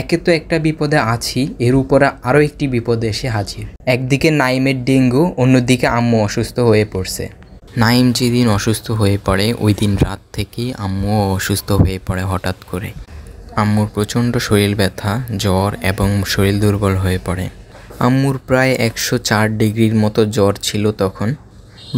একে তো একটা বিপদে আছি, এর উপরে আরও একটি বিপদে এসে হাজির। একদিকে নাইমের ডেঙ্গু, অন্যদিকে আম্মু অসুস্থ হয়ে পড়ছে। নাইম যেদিন অসুস্থ হয়ে পড়ে ওই দিন রাত থেকেই আম্মুও অসুস্থ হয়ে পড়ে হঠাৎ করে। আম্মুর প্রচণ্ড শরীর ব্যথা, জ্বর এবং শরীর দুর্বল হয়ে পড়ে। আম্মুর প্রায় 104 ডিগ্রির মতো জ্বর ছিল তখন।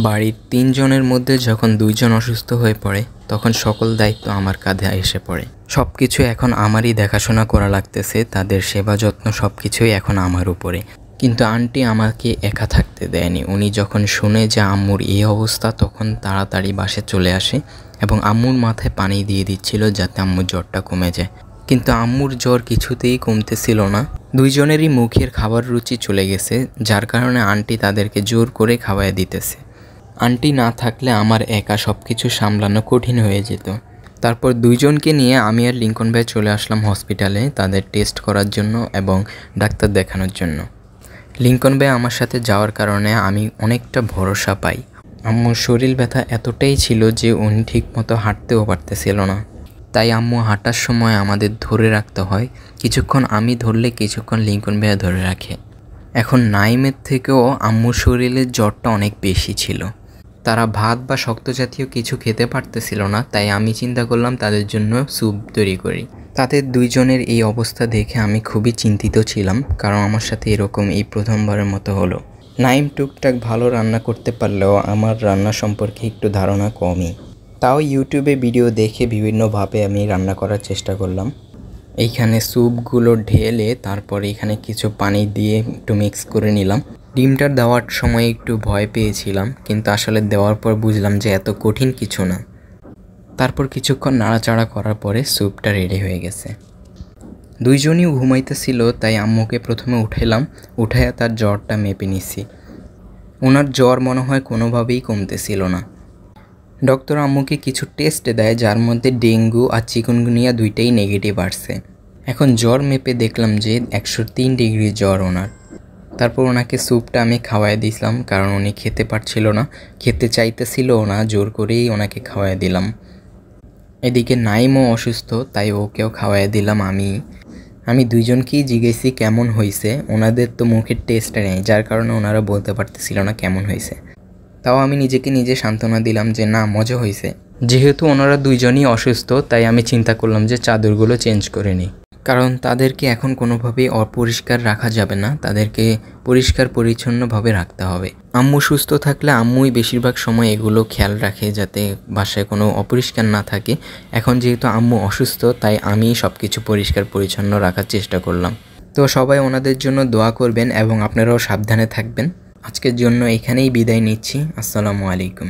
বাড়ির 3 জনের মধ্যে যখন 2 জন অসুস্থ হয়ে পড়ে তখন সকল দায়িত্ব আমার কাঁধে এসে পড়ে। সব কিছু এখন আমারই দেখাশোনা করা লাগতেছে, তাদের সেবা যত্ন সব কিছুই এখন আমার উপরে। কিন্তু আন্টি আমাকে একা থাকতে দেয়নি। উনি যখন শুনে যে আম্মুর এই অবস্থা তখন তাড়াতাড়ি বাসে চলে আসে এবং আম্মুর মাথায় পানি দিয়ে দিচ্ছিল যাতে আম্মুর জ্বরটা কমে যায়। কিন্তু আম্মুর জ্বর কিছুতেই কমতেছিল না। 2 জনেরই মুখের খাবার রুচি চলে গেছে, যার কারণে আন্টি তাদেরকে জোর করে খাওয়ায় দিতেছে। আন্টি না থাকলে আমার একা সব কিছু সামলানো কঠিন হয়ে যেত। তারপর 2 জনকে নিয়ে আমি আর লিংকন ভাই চলে আসলাম হসপিটালে তাদের টেস্ট করার জন্য এবং ডাক্তার দেখানোর জন্য। লিংকন ভাই আমার সাথে যাওয়ার কারণে আমি অনেকটা ভরসা পাই। আম্মুর শরীর ব্যথা এতটাই ছিল যে উনি ঠিকমতো হাঁটতেও পারতেছিল না, তাই আম্মু হাঁটার সময় আমাদের ধরে রাখতে হয়। কিছুক্ষণ আমি ধরলে কিছুক্ষণ লিংকন ভাইয়া ধরে রাখে। এখন নাইমের থেকেও আম্মুর শরীরের জ্বরটা অনেক বেশি ছিল। তারা ভাত বা শক্ত জাতীয় কিছু খেতে পারতেছিল না, তাই আমি চিন্তা করলাম তাদের জন্য স্যুপ তৈরি করি। তাদের 2 জনের এই অবস্থা দেখে আমি খুবই চিন্তিত ছিলাম, কারণ আমার সাথে এরকম এই প্রথমবারের মতো হলো। নাইম টুকটাক ভালো রান্না করতে পারলেও আমার রান্না সম্পর্কে একটু ধারণা কমই। তাও ইউটিউবে ভিডিও দেখে বিভিন্নভাবে আমি রান্না করার চেষ্টা করলাম। এইখানে স্যুপগুলো ঢেলে তারপরে এখানে কিছু পানি দিয়ে একটু মিক্স করে নিলাম। ডিমটা দেওয়ার সময় একটু ভয় পেয়েছিলাম, কিন্তু আসলে দেওয়ার পর বুঝলাম যে এত কঠিন কিছু না। তারপর কিছুক্ষণ নাড়াচাড়া করার পরে স্যুপটা রেডি হয়ে গেছে। 2 জনই ঘুমাইতেছিল, তাই আম্মুকে প্রথমে উঠাইলাম, উঠাইয়া তার জ্বরটা মেপে নিছি। ওনার জ্বর মনে হয় কোনোভাবেই কমতেছিল না। ডক্টর আম্মুকে কিছু টেস্ট দেয়, যার মধ্যে ডেঙ্গু আর চিকুনগুনিয়া 2টাই নেগেটিভ আসছে। এখন জ্বর মেপে দেখলাম যে 103 ডিগ্রি জ্বর ওনার। তারপর ওনাকে স্যুপটা আমি খাওয়াই দিয়েছিলাম, কারণ উনি খেতে পারছিল না, খেতে চাইতেছিলও না, জোর করেই ওনাকে খাওয়াই দিলাম। এদিকে নাইমও অসুস্থ, তাই ওকেও খাওয়াই দিলাম আমি 2 জনকেই জিজ্ঞেসি কেমন হয়েছে। ওনাদের তো মুখের টেস্ট নেই, যার কারণে ওনারা বলতে পারতেছিল না কেমন হয়েছে। তাও আমি নিজেকে নিজে সান্ত্বনা দিলাম যে না, মজা হয়েছে। যেহেতু ওনারা 2 জনই অসুস্থ, তাই আমি চিন্তা করলাম যে চাদরগুলো চেঞ্জ করে নিই, কারণ তাদেরকে এখন কোনোভাবেই অপরিষ্কার রাখা যাবে না, তাদেরকে পরিষ্কার পরিচ্ছন্নভাবে রাখতে হবে। আম্মু সুস্থ থাকলে আম্মুই বেশিরভাগ সময় এগুলো খেয়াল রাখে যাতে বাসায় কোনো অপরিষ্কার না থাকে। এখন যেহেতু আম্মু অসুস্থ, তাই আমি সব কিছু পরিষ্কার পরিচ্ছন্ন রাখার চেষ্টা করলাম। তো সবাই ওনাদের জন্য দোয়া করবেন এবং আপনারাও সাবধানে থাকবেন। আজকের জন্য এখানেই বিদায় নিচ্ছি। আসসালামু আলাইকুম।